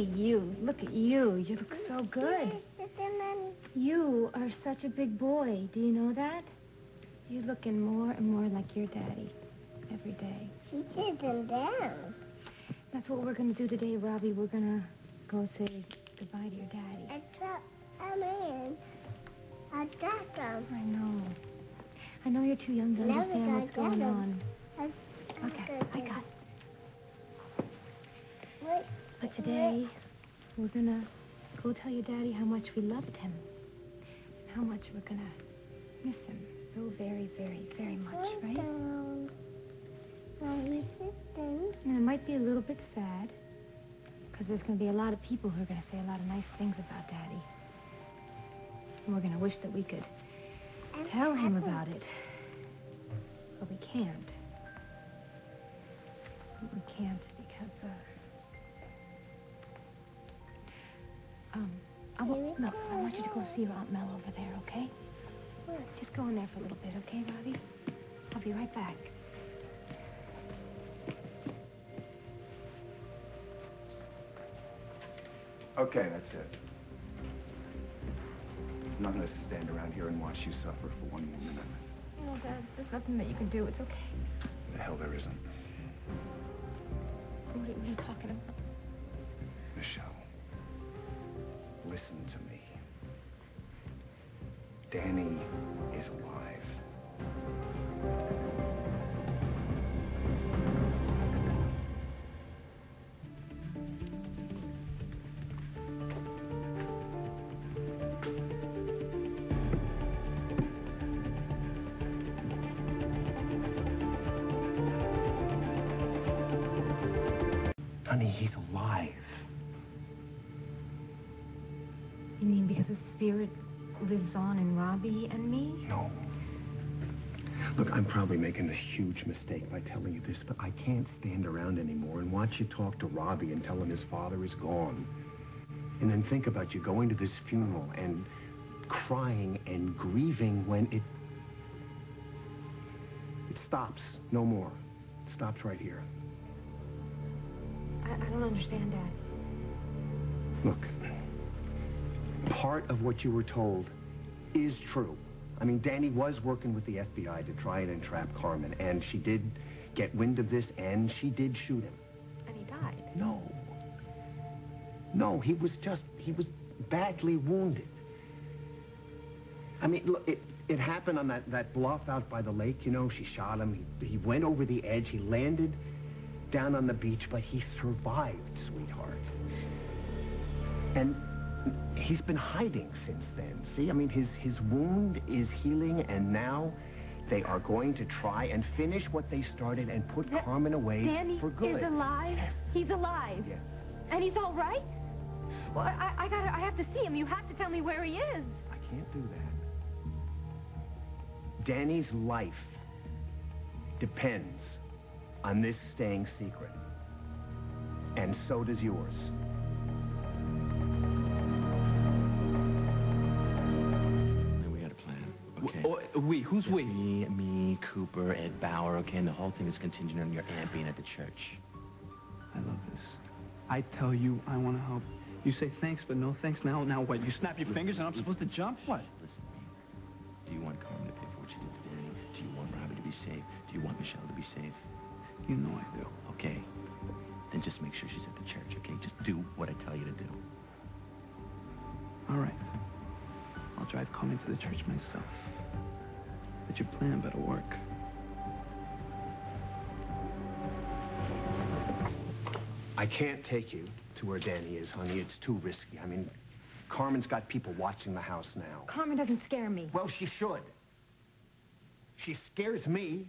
you. Look at you. You look so good. You are such a big boy. Do you know that? You're looking more and more like your daddy every day. He did them down. That's what we're going to do today, Robbie. We're going to go say goodbye to your daddy. I got them. I know. I know you're too young to understand what's going on. Okay, I got it. Wait. But today, we're going to go tell your daddy how much we loved him. And how much we're going to miss him so very, very, very much, right? And it might be a little bit sad, because there's going to be a lot of people who are going to say a lot of nice things about Daddy. And we're going to wish that we could tell him about it. But we can't. We can't because, look, I want you to go see your Aunt Mel over there, okay? Just go in there for a little bit, okay, Robbie? I'll be right back. Okay, that's it. I'm not going to stand around here and watch you suffer for one more minute. No, Dad, there's nothing that you can do. It's okay. The hell there isn't. What are you talking about? Michelle, listen to me. Danny is alive. Honey, he's alive. You mean because the spirit lives on in Robbie and me? No. Look, I'm probably making a huge mistake by telling you this, but I can't stand around anymore and watch you talk to Robbie and tell him his father is gone. And then think about you going to this funeral and crying and grieving when it stops. No more. It stops right here. I don't understand, Dad. Look, part of what you were told is true. I mean, Danny was working with the FBI to try and entrap Carmen, and she did get wind of this, and she did shoot him. And he died? No. No, he was badly wounded. I mean, look, it happened on that bluff out by the lake, you know. She shot him. He went over the edge. He landed down on the beach, but he survived, sweetheart. And he's been hiding since then. See, I mean, his wound is healing, and now they are going to try and finish what they started and put Carmen away for good. Danny is alive? Yes. He's alive? Yes. And he's all right? Well, I have to see him. You have to tell me where he is. I can't do that. Danny's life depends on this staying secret. And so does yours. We got a plan, okay? Who's we? Me, Cooper, Ed Bauer, okay? And the whole thing is contingent on your aunt being at the church. I love this. I tell you I want to help. You say thanks, but no thanks. Now what? You snap your fingers and I'm supposed to jump? What? Listen, do you want Carmen to pay for what she did to Danny? Do you want Robbie to be safe? Do you want Michelle to be safe? You know I do. Okay. Then just make sure she's at the church, okay? Just do what I tell you to do. All right. I'll drive Carmen to the church myself. But your plan better work. I can't take you to where Danny is, honey. It's too risky. I mean, Carmen's got people watching the house now. Carmen doesn't scare me. Well, she should. She scares me,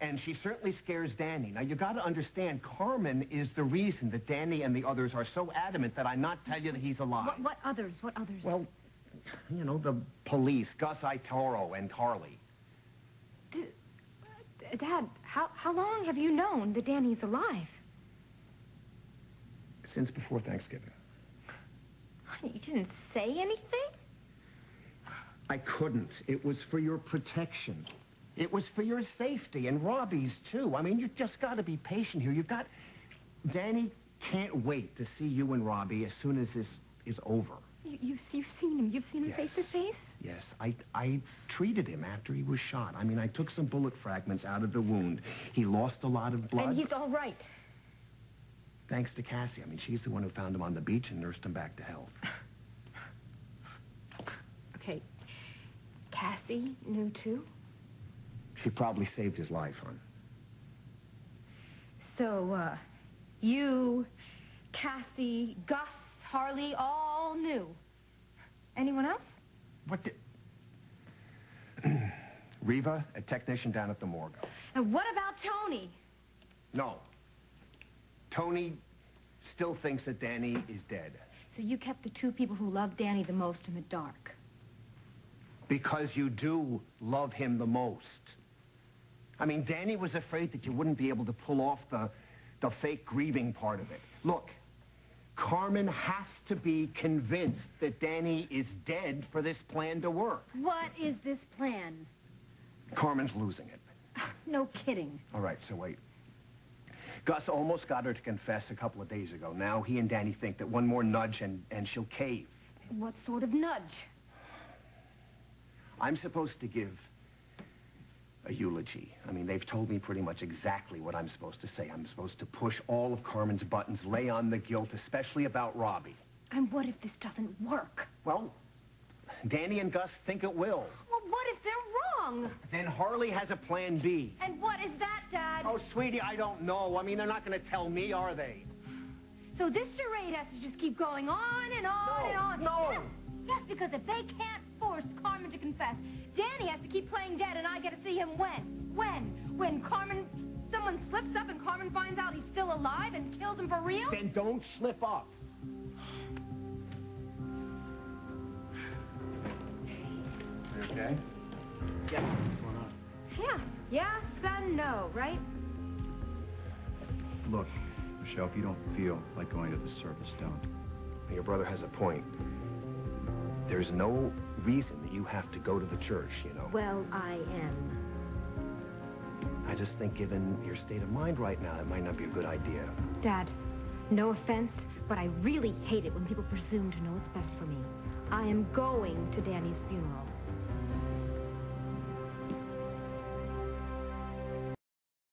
and she certainly scares Danny. Now, you got to understand, Carmen is the reason that Danny and the others are so adamant that I not tell you that he's alive. What others? What others? Well, you know, the police, Gus Itoro and Carly. Dad, how long have you known that Danny's alive? Since before Thanksgiving. Honey, you didn't say anything? I couldn't. It was for your protection. It was for your safety, and Robbie's, too. I mean, you just got to be patient here. You've got Danny can't wait to see you and Robbie as soon as this is over. You've seen him. You've seen him face to face? Yes, I treated him after he was shot. I mean, I took some bullet fragments out of the wound. He lost a lot of blood. And he's all right. Thanks to Cassie. I mean, she's the one who found him on the beach and nursed him back to health. Okay. Cassie knew, too? She probably saved his life, hon. So, you, Cassie, Gus, Harley, all knew. Anyone else? What did... Reva, a technician down at the morgue. And what about Tony? No. Tony still thinks that Danny is dead. So you kept the two people who loved Danny the most in the dark. Because you do love him the most. I mean, Danny was afraid that you wouldn't be able to pull off the fake grieving part of it. Look, Carmen has to be convinced that Danny is dead for this plan to work. What is this plan? Carmen's losing it. No kidding. All right, so wait. Gus almost got her to confess a couple of days ago. Now he and Danny think that one more nudge and she'll cave. What sort of nudge? I'm supposed to give a eulogy. I mean, they've told me pretty much exactly what I'm supposed to say. I'm supposed to push all of Carmen's buttons, lay on the guilt, especially about Robbie. And what if this doesn't work? Well, Danny and Gus think it will. Well, what if they're wrong? Then Harley has a plan B. And what is that, Dad? Oh, sweetie, I don't know. I mean, they're not going to tell me, are they? So this charade has to just keep going on and on and on. No! Yes, because if they can't force Carmen to confess, Danny has to keep playing dead, and I get to see him when? When Carmen... someone slips up and Carmen finds out he's still alive and kills him for real? Then don't slip up. You okay? Yeah. What's going on? Yeah. Yes and no, right? Look, Michelle, if you don't feel like going to the service, don't. Your brother has a point. There's no reason that you have to go to the church, you know. Well, I am. I just think given your state of mind right now, it might not be a good idea. Dad, no offense, but I really hate it when people presume to know what's best for me. I am going to Danny's funeral.